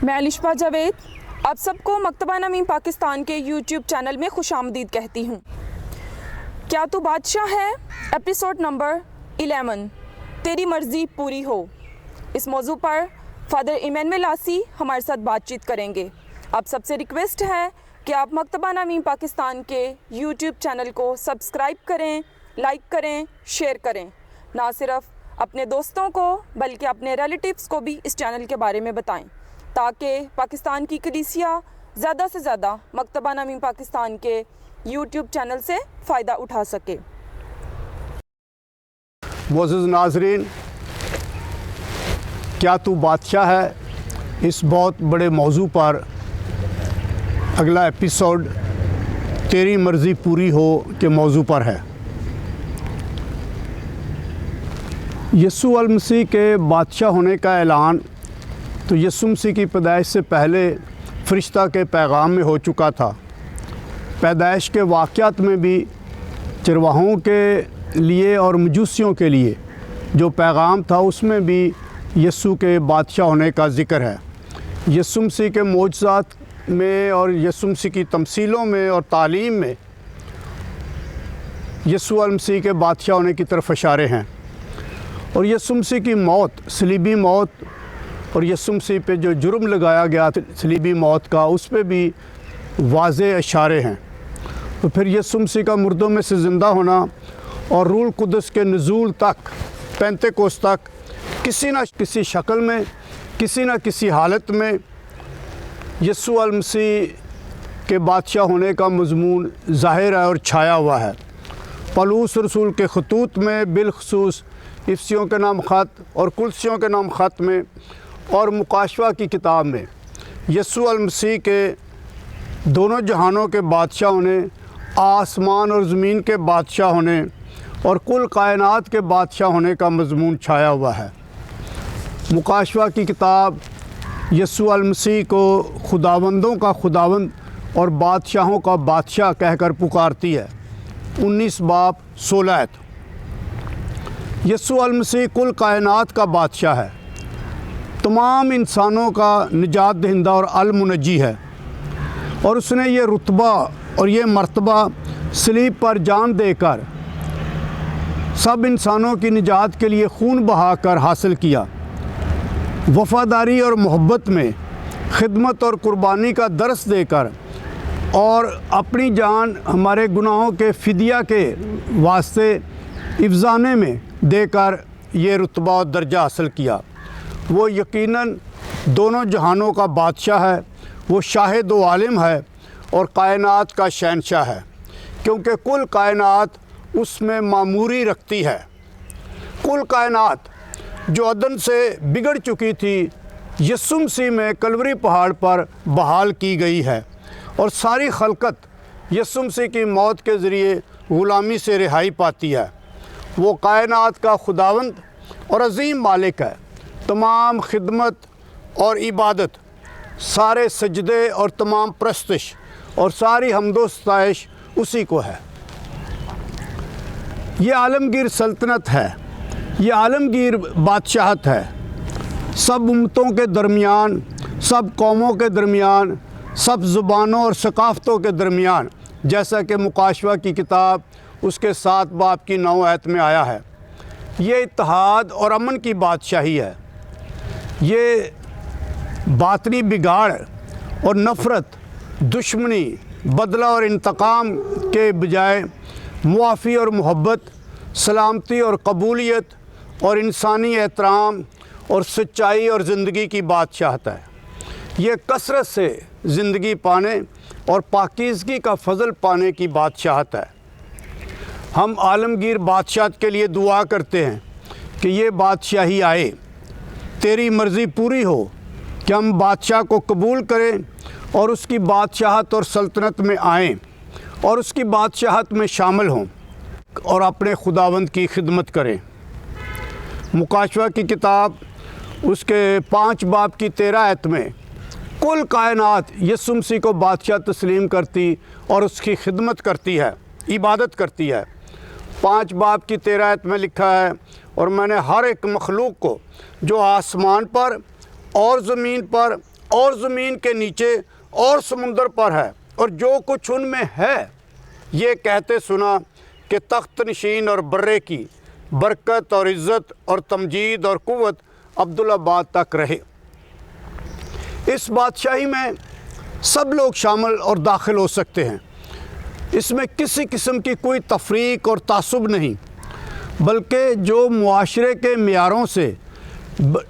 میں الشبہ جاوید آپ سب کو مکتبہ نمیم پاکستان کے یوٹیوب چینل میں خوش آمدید کہتی ہوں۔ کیا تو بادشاہ ہے ایپیسوڈ نمبر 11 تیری مرضی پوری ہو، اس موضوع پر فادر ایمینول آسی ہمارے ساتھ بات چیت کریں گے۔ آپ سب سے ریکویسٹ ہے کہ آپ مکتبہ نمیم پاکستان کے یوٹیوب چینل کو سبسکرائب کریں، لائک کریں، شیئر کریں، نہ صرف اپنے دوستوں کو بلکہ اپنے ریلیٹیوز کو بھی اس چینل کے بارے میں بتائیں تاکہ پاکستان کی کلیسیا زیادہ سے زیادہ مکتبہ نمیم پاکستان کے یوٹیوب چینل سے فائدہ اٹھا سکے۔ معزز ناظرین، کیا تو بادشاہ ہے اس بہت بڑے موضوع پر اگلا ایپیسوڈ تیری مرضی پوری ہو کے موضوع پر ہے۔ یسوع المسیح کے بادشاہ ہونے کا اعلان تو یسوع مسیح کی پیدائش سے پہلے فرشتہ کے پیغام میں ہو چکا تھا۔ پیدائش کے واقعات میں بھی چرواہوں کے لیے اور مجوسیوں کے لیے جو پیغام تھا اس میں بھی یسوع کے بادشاہ ہونے کا ذکر ہے۔ یسوع مسیح کے معجزات میں اور یسوع مسیح کی تمثیلوں میں اور تعلیم میں یسوع المسیح کے بادشاہ ہونے کی طرف اشارے ہیں، اور یسوع مسیح کی موت، صلیبی موت، اور یسوع مسیح پہ جو جرم لگایا گیا صلیبی موت کا، اس پہ بھی واضح اشارے ہیں۔ تو پھر یسوع مسیح کا مردوں میں سے زندہ ہونا اور روح القدس کے نزول تک، پینتیکوست تک، کسی نہ کسی شکل میں، کسی نہ کسی حالت میں یسوع المسیح کے بادشاہ ہونے کا مضمون ظاہر ہے اور چھایا ہوا ہے۔ پولس رسول کے خطوط میں، بالخصوص افسیوں کے نام خط اور کلسیوں کے نام خط میں اور مکاشفہ کی کتاب میں یسوع المسیح کے دونوں جہانوں کے بادشاہ ہونے، آسمان اور زمین کے بادشاہ ہونے اور کل کائنات کے بادشاہ ہونے کا مضمون چھایا ہوا ہے۔ مکاشفہ کی کتاب یسوع المسیح کو خداوندوں کا خداوند اور بادشاہوں کا بادشاہ کہہ کر پکارتی ہے۔ 19 باب 16 آیت۔ یسوع المسیح کل کائنات کا بادشاہ ہے، تمام انسانوں کا نجات دہندہ اور المنجی ہے، اور اس نے یہ رتبہ اور یہ مرتبہ صلیب پر جان دے کر سب انسانوں کی نجات کے لیے خون بہا کر حاصل کیا۔ وفاداری اور محبت میں خدمت اور قربانی کا درس دے کر اور اپنی جان ہمارے گناہوں کے فدیہ کے واسطے افزانے میں دے کر یہ رتبہ اور درجہ حاصل کیا۔ وہ یقیناً دونوں جہانوں کا بادشاہ ہے، وہ شاہد و عالم ہے اور کائنات کا شہنشاہ ہے، کیونکہ کل کائنات اس میں معموری رکھتی ہے۔ کل کائنات جو عدن سے بگڑ چکی تھی، یسوع مسیح میں کلوری پہاڑ پر بحال کی گئی ہے، اور ساری خلقت یسوع مسیح کی موت کے ذریعے غلامی سے رہائی پاتی ہے۔ وہ کائنات کا خداوند اور عظیم مالک ہے۔ تمام خدمت اور عبادت، سارے سجدے اور تمام پرستش اور ساری حمد و ستائش اسی کو ہے۔ یہ عالمگیر سلطنت ہے، یہ عالمگیر بادشاہت ہے، سب امتوں کے درمیان، سب قوموں کے درمیان، سب زبانوں اور ثقافتوں کے درمیان، جیسا کہ مکاشفہ کی کتاب اس کے 7 باب کی 9 آیت میں آیا ہے۔ یہ اتحاد اور امن کی بادشاہی ہے۔ یہ باطنی بگاڑ اور نفرت، دشمنی، بدلہ اور انتقام کے بجائے معافی اور محبت، سلامتی اور قبولیت اور انسانی احترام اور سچائی اور زندگی کی بادشاہت ہے۔ یہ کثرت سے زندگی پانے اور پاکیزگی کا فضل پانے کی بادشاہت ہے۔ ہم عالمگیر بادشاہت کے لیے دعا کرتے ہیں کہ یہ بادشاہی آئے، تیری مرضی پوری ہو، کہ ہم بادشاہ کو قبول کریں اور اس کی بادشاہت اور سلطنت میں آئیں اور اس کی بادشاہت میں شامل ہوں اور اپنے خداوند کی خدمت کریں۔ مکاشفہ کی کتاب اس کے 5 باب کی 13 آیت میں کل کائنات یسوع مسیح کو بادشاہ تسلیم کرتی اور اس کی خدمت کرتی ہے، عبادت کرتی ہے۔ 5 باب کی 13 آیت میں لکھا ہے، اور میں نے ہر ایک مخلوق کو جو آسمان پر اور زمین پر اور زمین کے نیچے اور سمندر پر ہے اور جو کچھ ان میں ہے، یہ کہتے سنا کہ تخت نشین اور برے کی برکت اور عزت اور تمجید اور قوت عبدالآباد تک رہے۔ اس بادشاہی میں سب لوگ شامل اور داخل ہو سکتے ہیں۔ اس میں کسی قسم کی کوئی تفریق اور تعصب نہیں، بلکہ جو معاشرے کے معیاروں سے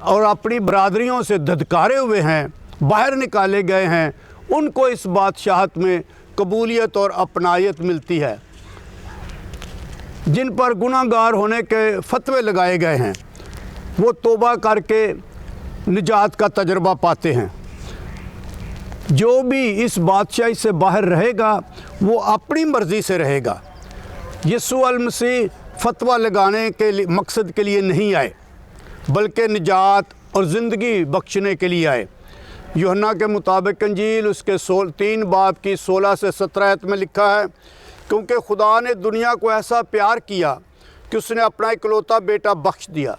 اور اپنی برادریوں سے دھتکارے ہوئے ہیں، باہر نکالے گئے ہیں، ان کو اس بادشاہت میں قبولیت اور اپنائیت ملتی ہے۔ جن پر گناہ گار ہونے کے فتوے لگائے گئے ہیں، وہ توبہ کر کے نجات کا تجربہ پاتے ہیں۔ جو بھی اس بادشاہی سے باہر رہے گا وہ اپنی مرضی سے رہے گا۔ یسوع المسیح فتویٰ لگانے کے مقصد کے لیے نہیں آئے، بلکہ نجات اور زندگی بخشنے کے لیے آئے۔ یوحنا کے مطابق انجیل اس کے 3 باب کی 16 سے 17 آیت میں لکھا ہے، کیونکہ خدا نے دنیا کو ایسا پیار کیا کہ اس نے اپنا اکلوتا بیٹا بخش دیا،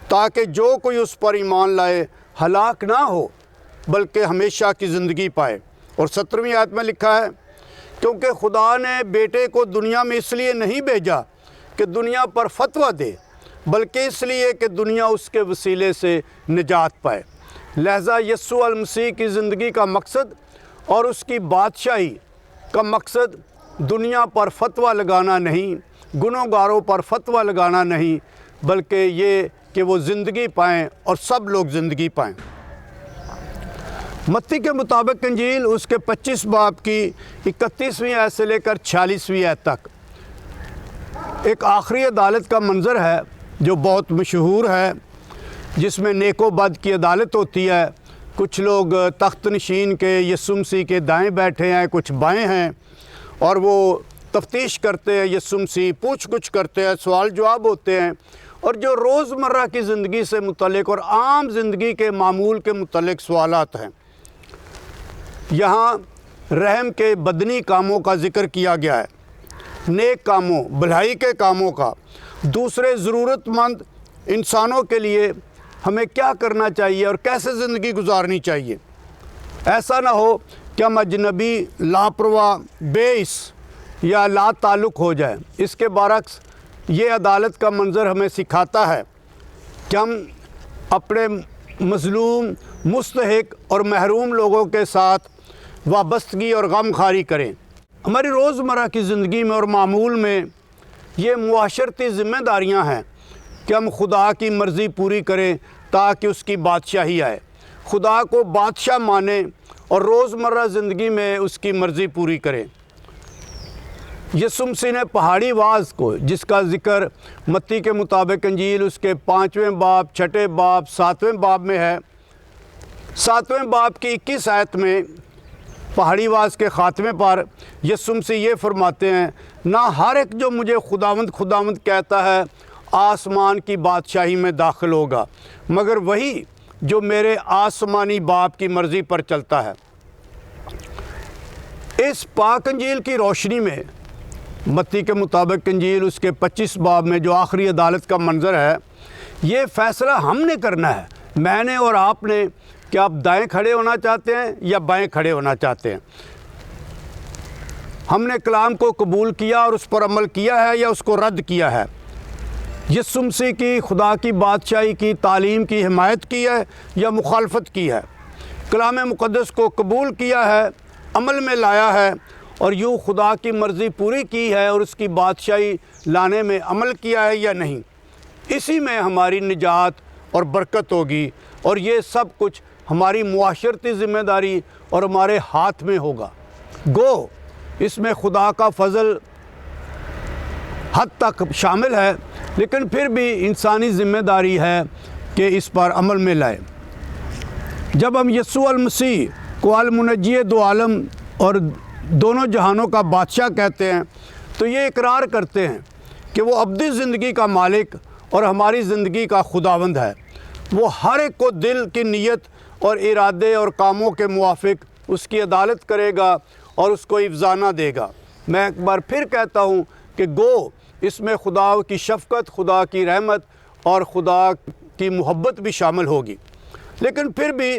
تاکہ جو کوئی اس پر ایمان لائے ہلاک نہ ہو بلکہ ہمیشہ کی زندگی پائے۔ اور 17ویں آیت میں لکھا ہے، کیونکہ خدا نے بیٹے کو دنیا میں اس لیے نہیں بھیجا کہ دنیا پر فتویٰ دے، بلکہ اس لیے کہ دنیا اس کے وسیلے سے نجات پائے۔ لہذا یسوع المسیح کی زندگی کا مقصد اور اس کی بادشاہی کا مقصد دنیا پر فتویٰ لگانا نہیں، گنہگاروں پر فتویٰ لگانا نہیں، بلکہ یہ کہ وہ زندگی پائیں اور سب لوگ زندگی پائیں۔ متی کے مطابق انجیل اس کے 25 باب کی 31ویں آیت سے لے کر 46ویں آیت تک ایک آخری عدالت کا منظر ہے جو بہت مشہور ہے، جس میں نیک و بد کی عدالت ہوتی ہے۔ کچھ لوگ تخت نشین کے یسوع مسیح کے دائیں بیٹھے ہیں، کچھ بائیں ہیں، اور وہ تفتیش کرتے ہیں، یسوع مسیح پوچھ گچھ کرتے ہیں، سوال جواب ہوتے ہیں، اور جو روزمرہ کی زندگی سے متعلق اور عام زندگی کے معمول کے متعلق سوالات ہیں۔ یہاں رحم کے بدنی کاموں کا ذکر کیا گیا ہے، نیک کاموں، بھلائی کے کاموں کا، دوسرے ضرورت مند انسانوں کے لیے ہمیں کیا کرنا چاہیے اور کیسے زندگی گزارنی چاہیے۔ ایسا نہ ہو کہ ہم اجنبی، لاپرواہ، بےعص یا لا تعلق ہو جائیں۔ اس کے برعکس یہ عدالت کا منظر ہمیں سکھاتا ہے کہ ہم اپنے مظلوم، مستحق اور محروم لوگوں کے ساتھ وابستگی اور غم خواری کریں۔ ہماری روزمرہ کی زندگی میں اور معمول میں یہ معاشرتی ذمہ داریاں ہیں کہ ہم خدا کی مرضی پوری کریں تاکہ اس کی بادشاہی آئے، خدا کو بادشاہ مانیں اور روزمرہ زندگی میں اس کی مرضی پوری کریں۔ یسوع مسیح نے پہاڑی وعظ کو، جس کا ذکر متی کے مطابق انجیل اس کے 5ویں باب، 6 باب، 7ویں باب میں ہے، 7ویں باب کی 21 آیت میں پہاڑی وعظ کے خاتمے پر یسوع مسیح یہ فرماتے ہیں، نہ ہر ایک جو مجھے خداوند خداوند کہتا ہے آسمان کی بادشاہی میں داخل ہوگا، مگر وہی جو میرے آسمانی باپ کی مرضی پر چلتا ہے۔ اس پاک انجیل کی روشنی میں متی کے مطابق انجیل اس کے 25 باب میں جو آخری عدالت کا منظر ہے، یہ فیصلہ ہم نے کرنا ہے، میں نے اور آپ نے، کہ آپ دائیں کھڑے ہونا چاہتے ہیں یا بائیں کھڑے ہونا چاہتے ہیں۔ ہم نے کلام کو قبول کیا اور اس پر عمل کیا ہے یا اس کو رد کیا ہے۔ یسوع مسیح کی، خدا کی بادشاہی کی تعلیم کی حمایت کی ہے یا مخالفت کی ہے۔ کلام مقدس کو قبول کیا ہے، عمل میں لایا ہے اور یوں خدا کی مرضی پوری کی ہے اور اس کی بادشاہی لانے میں عمل کیا ہے یا نہیں۔ اسی میں ہماری نجات اور برکت ہوگی، اور یہ سب کچھ ہماری معاشرتی ذمہ داری اور ہمارے ہاتھ میں ہوگا۔ گو اس میں خدا کا فضل حد تک شامل ہے، لیکن پھر بھی انسانی ذمہ داری ہے کہ اس پر عمل میں لائے۔ جب ہم یسوع المسیح کو المنجی دو عالم اور دونوں جہانوں کا بادشاہ کہتے ہیں تو یہ اقرار کرتے ہیں کہ وہ ابدی زندگی کا مالک اور ہماری زندگی کا خداوند ہے۔ وہ ہر ایک کو دل کی نیت اور ارادے اور کاموں کے موافق اس کی عدالت کرے گا اور اس کو افزانہ دے گا۔ میں ایک بار پھر کہتا ہوں کہ گو اس میں خدا کی شفقت، خدا کی رحمت اور خدا کی محبت بھی شامل ہوگی، لیکن پھر بھی